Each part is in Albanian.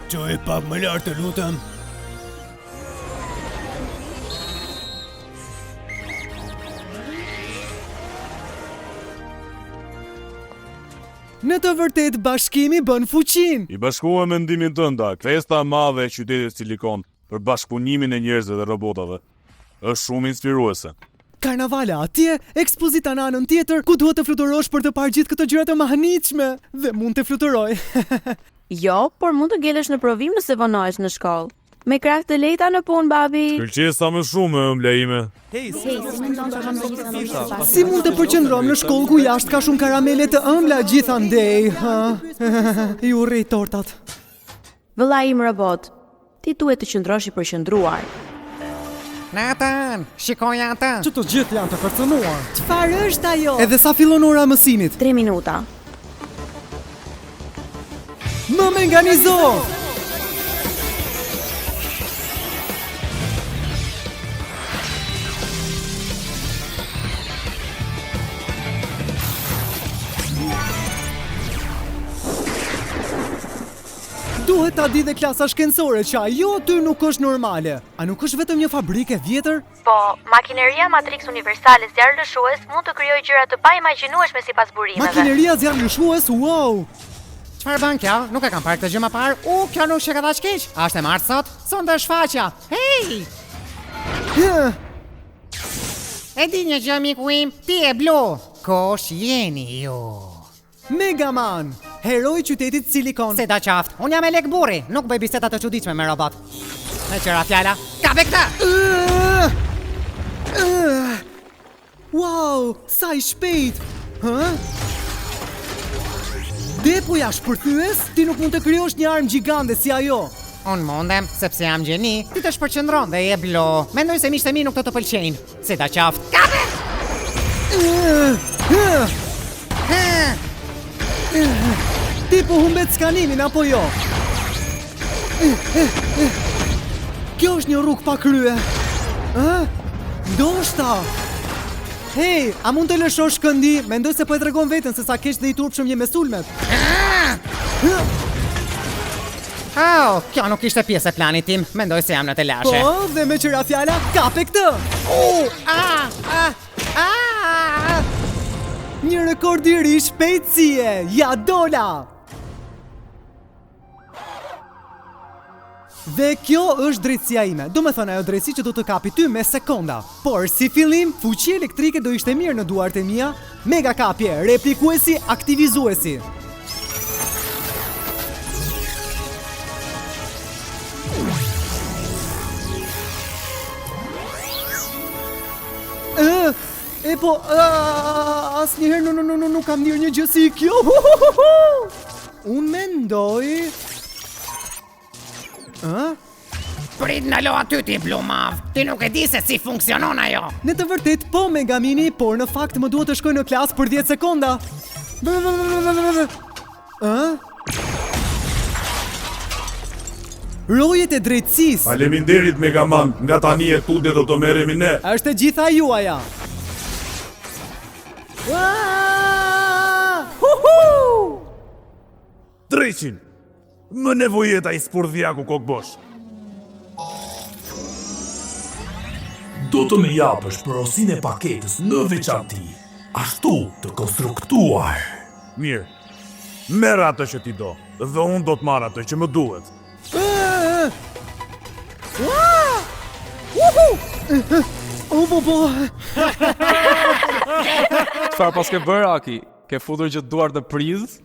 Çoj pak më lart të lutem. Në të vërtet bashkimi bën fuqin. I bashkua mendimin tënda, festa e madhe e qytetit Silikon për bashkëpunimin e njerëzve dhe robotave është shumë inspiruese. Karnavala atje, ekspozita në anën tjetër, ku duhet të fluturosh për të parë gjithë këto gjëra të mahnitshme dhe mund të fluturoj. Jo, por mund të ngelesh në provim nëse vonohesh në shkollë. Me krah të lehta në punë, babi. Shkëlqesa më shumë ëmbla ime. Si mund të përqendrom në shkollë ku jashtë ka shumë karamele të ëmbla gjithandej, ha? I urrej tortat. Vëlla im robot, ti duhet të qëndrosh i përqendruar. Nathan, shikoj atë. Që të gjithë janë të kërcënuar. Çfarë është ajo? Edhe sa fillon ora e mësimit? 3 minuta. Më menganizo! Duhet ta di dhe klasa shkencore që ajo aty nuk është normale. A nuk është vetëm një fabrikë e vjetër? Po, makineria Matrix Universale zjarrlëshues mund të krijojë gjëra të paimagjinshme sipas burimeve. Makineria zjarrlëshues, wow! Çfarë bën kjo? Nuk e kam parë këtë gjë më parë. Kjo nuk sheka dash keq. A është e martë sot? Sonde shfaqja. Hey! E di një gjë miku im, ti e blu. Kosh jeni ju? Megaman, heroi qytetit Silikon. Se da qaftë, unë jam e lek burri, nuk bëj biseta të çuditshme me robot. Me qëra fjala, kape këtë! Wow, sa i shpejt! Hë? Depuja shpërthyes, ti nuk mund të krijosh një armë gjigande si ajo. Unë mundem, sepse jam gjeni, ti të shpërqendron dhe je blo. Mendoj se miqtë e mi nuk të pëlqejnë. Se da qaftë, kape! Ti po humbet skanimin apo jo? Kjo është një rrugë pa krye. Ndoshta. Hey, a mund të lëshosh këndi? Mendoj se po e tregon veten se sa keq dhe i turpshëm je me sulmet. Oh, kjo nuk ishte pjesë e planit tim. Mendoj se jam në të lashe. Po, dhe me qëra fjala, kape këtë. Një rekord i ri shpejtësie, ja dola! Dhe kjo është drejtësia ime, do me thënë ajo drejtësi që do të kapi ty me sekonda. Por si fillim, fuqi elektrike do ishte mirë në duart e mia, mega kapje, replikuesi, aktivizuesi. Po, asnjëherë nuk kam ndjerë një gjë si kjo. Unë mendoj... Prit në lo aty ti Blumav, ti nuk e di se si funksionon ajo. Në të vërtet po Megamini, por në fakt më duhet të shkoj në klasë për 10 sekonda. Rojet e drejtësisë. Faleminderit Megaman, nga tani e tutje do të merremi ne. Është e gjitha juaja. Dreqin, më nevojeta i spurdhjaku kokbosh. Do të më japësh porosin e paketës në veçanti, ashtu të konstruktuar. Mirë, merr atë që ti do, dhe unë do të marr atë që më duhet. Çfarë pas ke bërë, Aki? Ke futur gjithë duart në prizë?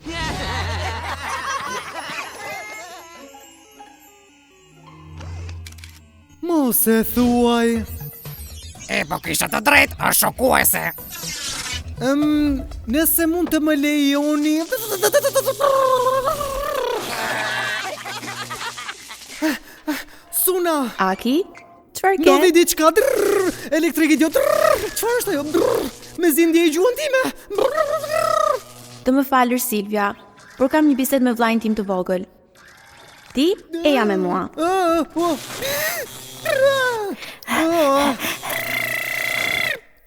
Mos e thuaj. Po kisha të drejt, është shokuese. Nëse mund të më lejoni... Suna! Aki, çfarë ke? Do vi diçka, elektrik idiot, çfarë është ajo? Me zindje i gjuhën time. Të më falër Silvia, por kam një bisedë me vllajin tim të vogël. Ti e jam me mua.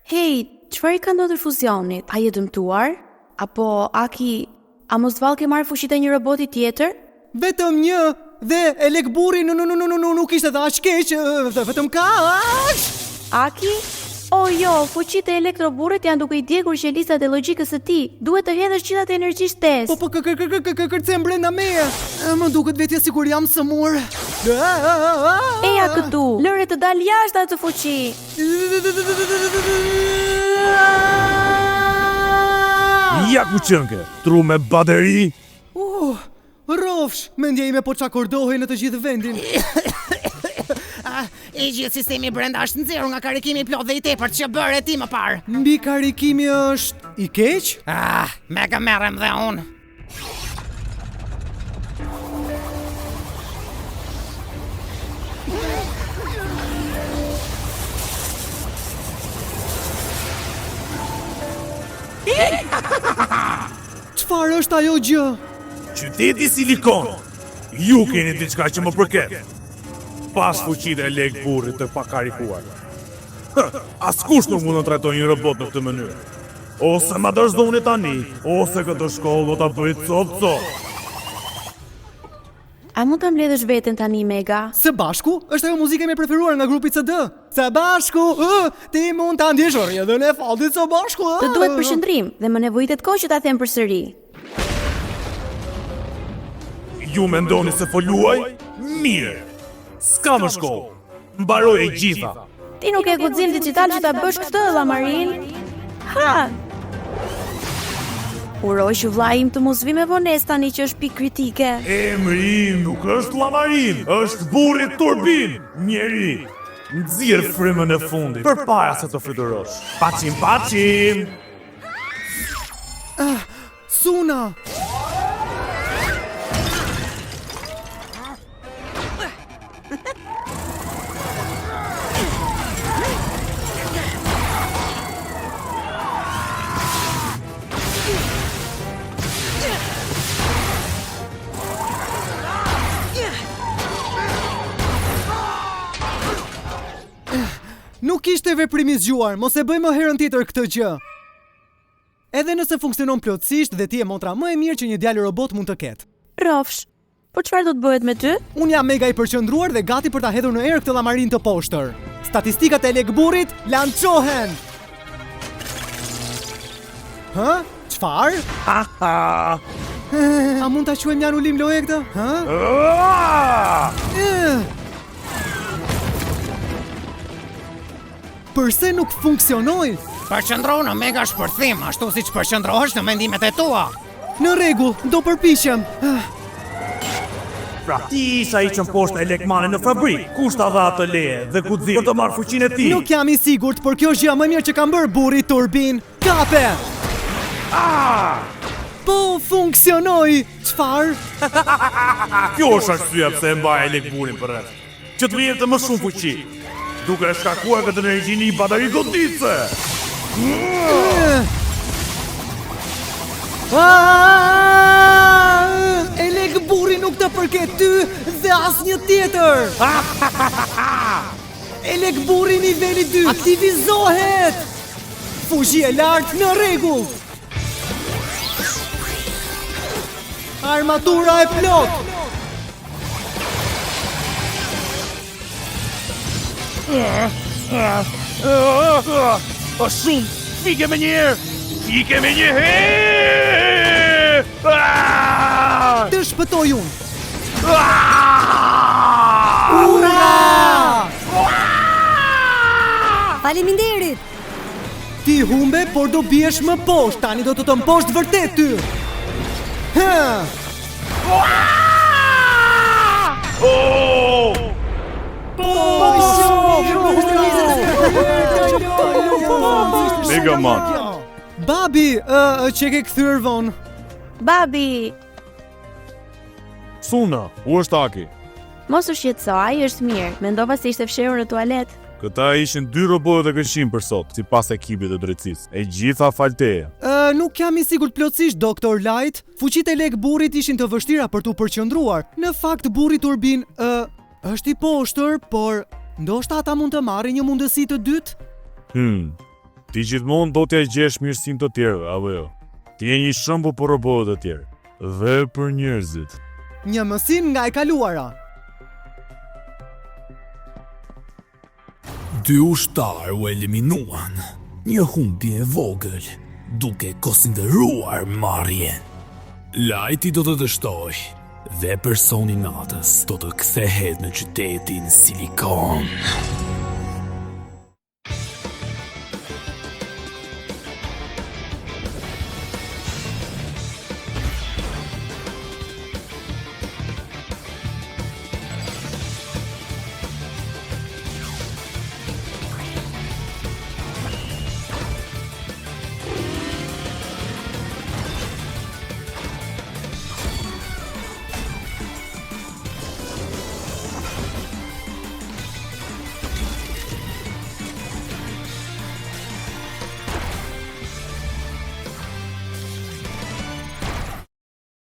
Hej, çfarë ka ndodhur fuzionit? A je dëmtuar? Apo Aki, a mos vallë ke marrë fuqitë e një roboti tjetër? Vetëm një, Dhe e lek burri nuk ishte dhe aq keq, vetëm kaq. Aki? O jo, fuqitë e elektroburrit janë duke I djegur qelisat e logjikës së tij. Duhet të hedhësh gjithat e energjisë shtesë. Po kërcem brenda meje. Më duket vetja sikur jam sëmur. Eja këtu, lëre të dal jashtë atë fuqi. Ja ku qënke, tru me bateri. Rofsh, mendja ime po çakordohej në të gjithë vendin. I gjithë sistemi brenda është nxjerrur nga karikimi I plot dhe I tepërt që bëre ti më parë. Mbi karikimi është I keq? Mega merrem dhe unë. Çfarë është ajo gjë? Qyteti Silikon. Ju keni diçka që më përket. Pas fuqitë e lek burrit të pakarikuar. Askush nuk mund të trajtojë një robot në këtë mënyrë. Ose ma dorëzoni tani, ose këtë shkollë do ta bëj cop. A mund ta mbledhësh veten tani, Mega? Së bashku është ajo muzika ime preferuar nga grupi CD. Së bashku, ti mund ta ndjesh rrjedhën e fallit së bashku. Të duhet përshëndrim dhe më nevojitet kohë që ta them përsëri. Ju mendoni se foluaj? Mirë. S'ka më shkollë. Mbaroj e gjitha. Ti nuk e guxim digital që ta bësh këtë, Llamarin? Ha! Uroj që vllai im të mos vi me vonesë tani që është pikë kritike. Emri im nuk është Llamarin, është burri Turbin, njeri. Nxjerr frymën e fundit, përpara se të fluturosh. Paçim. Suna. Nuk ishte veprim I zgjuar, mos e bëjmë herën tjetër këtë gjë. Edhe nëse funksionon plotësisht dhe ti je motra më e mirë që një djalë robot mund të ketë. Rofsh, por çfarë do të bëhet me ty? Unë jam mega I përqendruar dhe gati për ta hedhur në erë këtë llamarin të poshtër. Statistikat e lekburit lançohen. Çfarë? A mund ta quajmë janë ulim loje këtë? Përse nuk funksionoi? Përqendro në mega shpërthim, ashtu siç përqendrohesh në mendimet e tua. Në rregull, do përpiqem. Pra ti isha I qënë poshtë e lekmane në fabrik. Kush ta dha atë leje dhe ku të për të marrë fuqinë e ti? Nuk jam I sigurt, por kjo është gjëja më mirë që kam bërë burri Turbin. Kape! Po funksionoi. Çfarë? Kjo është arsyeja pse e mbaj e lekburin për rreth. Që të vjen të më shumë fuqi. Duke e shkakuar këtë energjinë I bateri godice. E lekburi nuk të përket ty dhe asnjë tjetër. E lekburi niveli 2 aktivizohet. Fuqi e lartë në rregull. Armatura e plot. O shumë, fike me një herë. Të shpëtoj unë. Ura! Faleminderit. Ti humbe, por do biesh më poshtë. Tani do të të mposht vërtet ty. Megaman. Babi, që ke kthyer vonë. Babi, Suna, u është Aki. mos u shqetëso, ai është mirë. Mendova se ishte fshehur në tualet. Këta ishin 2 robotët e këshim për sot, sipas ekipit të drejtësisë. E gjitha falteje. Nuk jam I sigurt plotësisht, Dr. Light. Fuqitë e lek burrit ishin të vështira për t'u përqendruar. Në fakt burri Turbin është I poshtër, por ndoshta ata mund të marrin një mundësi të dytë. Ti gjithmonë do t'ja gjesh mirësinë të tjerëve, apo jo? Ti je një shembull për robotët e tjerë dhe për njerëzit. një mësim nga e kaluara. Dy ushtar u eliminuan. Një humbje e vogël, duke konsideruar marrjen. Lighti do të dështoj dhe personi natës do të kthehet në qytetin Silikon.